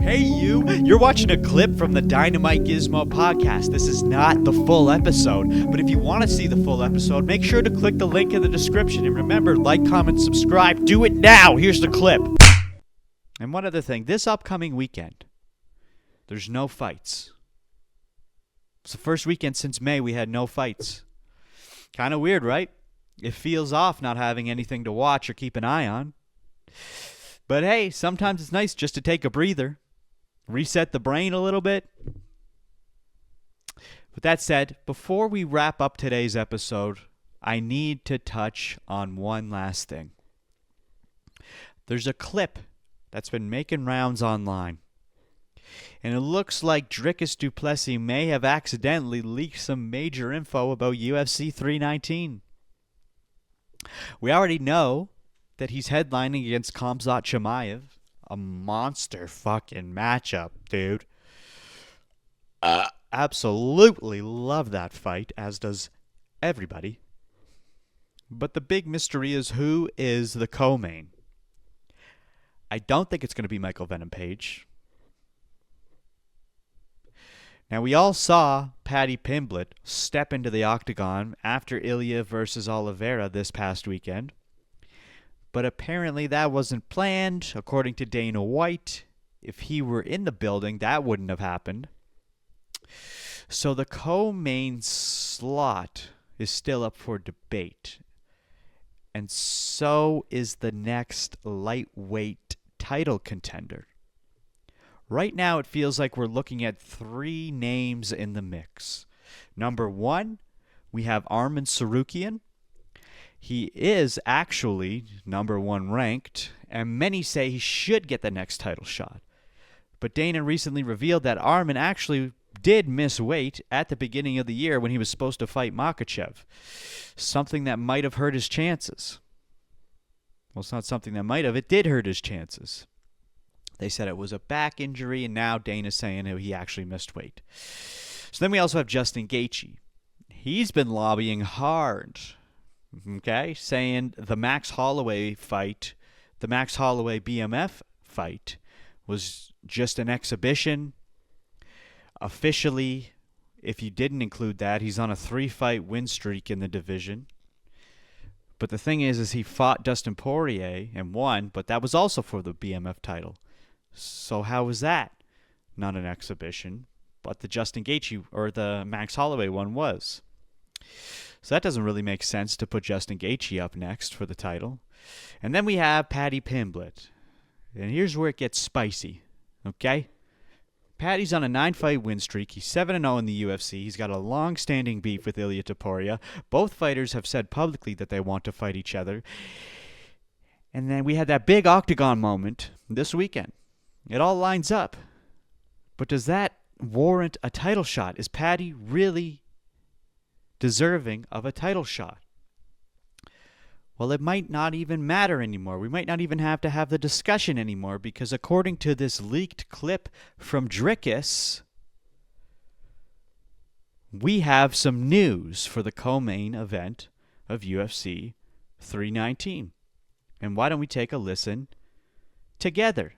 Hey you! You're watching a clip from the DynamiteGizmo podcast. This is not the full episode, but if you want to see the full episode, make sure to click the link in the description. And remember, like, comment, subscribe. Do it now! Here's the clip. And one other thing, this upcoming weekend, there's no fights. It's the first weekend since May we had no fights. Kind of weird, right? It feels off not having anything to watch or keep an eye on. But hey, sometimes it's nice just to take a breather. Reset the brain a little bit. With that said, before we wrap up today's episode, I need to touch on one last thing. There's a clip that's been making rounds online. And it looks like Dricus du Plessis may have accidentally leaked some major info about UFC 319. We already know that he's headlining against Khamzat Chimaev. A monster fucking matchup, dude. Absolutely love that fight, as does everybody. But the big mystery is who is the co-main. I don't think it's going to be Michael Venom Page. Now, we all saw Paddy Pimblett step into the octagon after Ilia versus Oliveira this past weekend. But apparently that wasn't planned. According to Dana White, if he were in the building, that wouldn't have happened. So the co-main slot is still up for debate. And so is the next lightweight title contender. Right now, it feels like we're looking at three names in the mix. Number one, we have Arman Tsarukyan. He is actually number one ranked, and many say he should get the next title shot. But Dana recently revealed that Arman actually did miss weight at the beginning of the year when he was supposed to fight Makhachev. Something that might have hurt his chances. Well, it's not something that might have. It did hurt his chances. They said it was a back injury, and now Dana's saying he actually missed weight. So then we also have Justin Gaethje. He's been lobbying hard, okay, saying the Max Holloway fight, the Max Holloway BMF fight, was just an exhibition. Officially, if you didn't include that, he's on a 3-fight win streak in the division. But the thing is he fought Dustin Poirier and won, but that was also for the BMF title. So how was that not an exhibition? But the Justin Gaethje or the Max Holloway one was. So that doesn't really make sense to put Justin Gaethje up next for the title. And then we have Paddy Pimblett. And here's where it gets spicy, okay? Paddy's on a 9-fight win streak. He's 7-0 in the UFC. He's got a long-standing beef with Ilia Topuria. Both fighters have said publicly that they want to fight each other. And then we had that big octagon moment this weekend. It all lines up. But does that warrant a title shot? Is Paddy really deserving of a title shot? Well, it might not even matter anymore. We might not even have to have the discussion anymore, because according to this leaked clip from Dricus, we have some news for the co-main event of UFC 319. And why don't we take a listen together?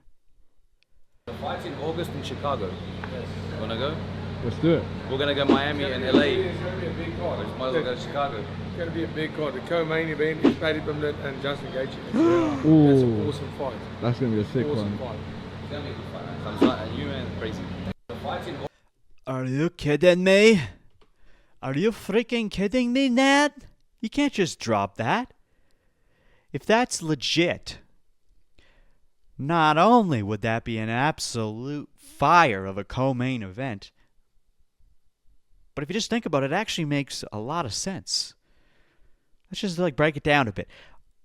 The fight's in August in Chicago. Yes. You wanna go? Let's do it. We're gonna go Miami and LA. It's going to be a big card. Might as well go to Chicago. It's going to be a big card. The co-main event is Paddy Pimblett and Justin Gaethje. That's an awesome fight. That's going to be a sick Awesome one. fight. It's gonna be a good fight. I'm sorry, you man, crazy. The fight's in Are you kidding me? Are you freaking kidding me, Nat? You can't just drop that. If that's legit, not only would that be an absolute fire of a co-main event, but if you just think about it, it actually makes a lot of sense. Let's just break it down a bit.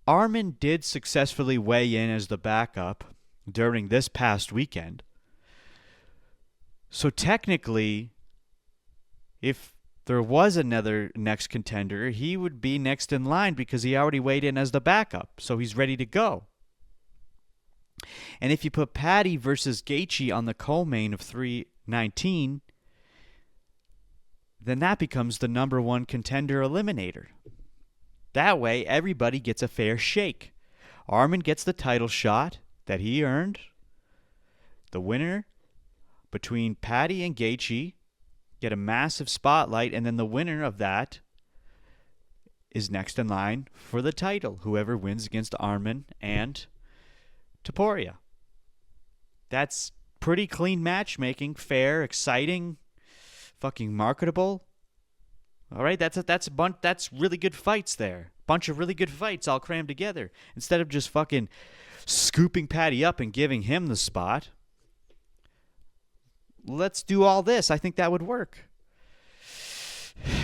Arman did successfully weigh in as the backup during this past weekend. So technically, if there was another next contender, he would be next in line because he already weighed in as the backup. So he's ready to go. And if you put Paddy versus Gaethje on the co-main of 319, then that becomes the number one contender eliminator. That way, everybody gets a fair shake. Arman gets the title shot that he earned. The winner between Paddy and Gaethje, get a massive spotlight, and then the winner of that is next in line for the title, whoever wins against Arman and Topuria. That's pretty clean matchmaking, fair, exciting, fucking marketable. All right, that's really good fights there. Bunch of really good fights all crammed together. Instead of just fucking scooping Paddy up and giving him the spot, let's do all this. I think that would work.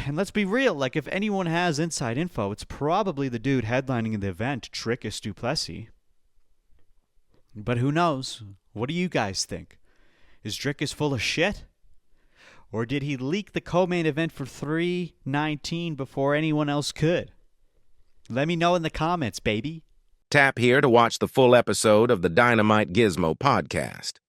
And let's be real, like if anyone has inside info, it's probably the dude headlining the event, Dricus du Plessis. But who knows? What do you guys think? Is Dricus full of shit? Or did he leak the co-main event for 319 before anyone else could? Let me know in the comments, baby. Tap here to watch the full episode of the Dynamite Gizmo podcast.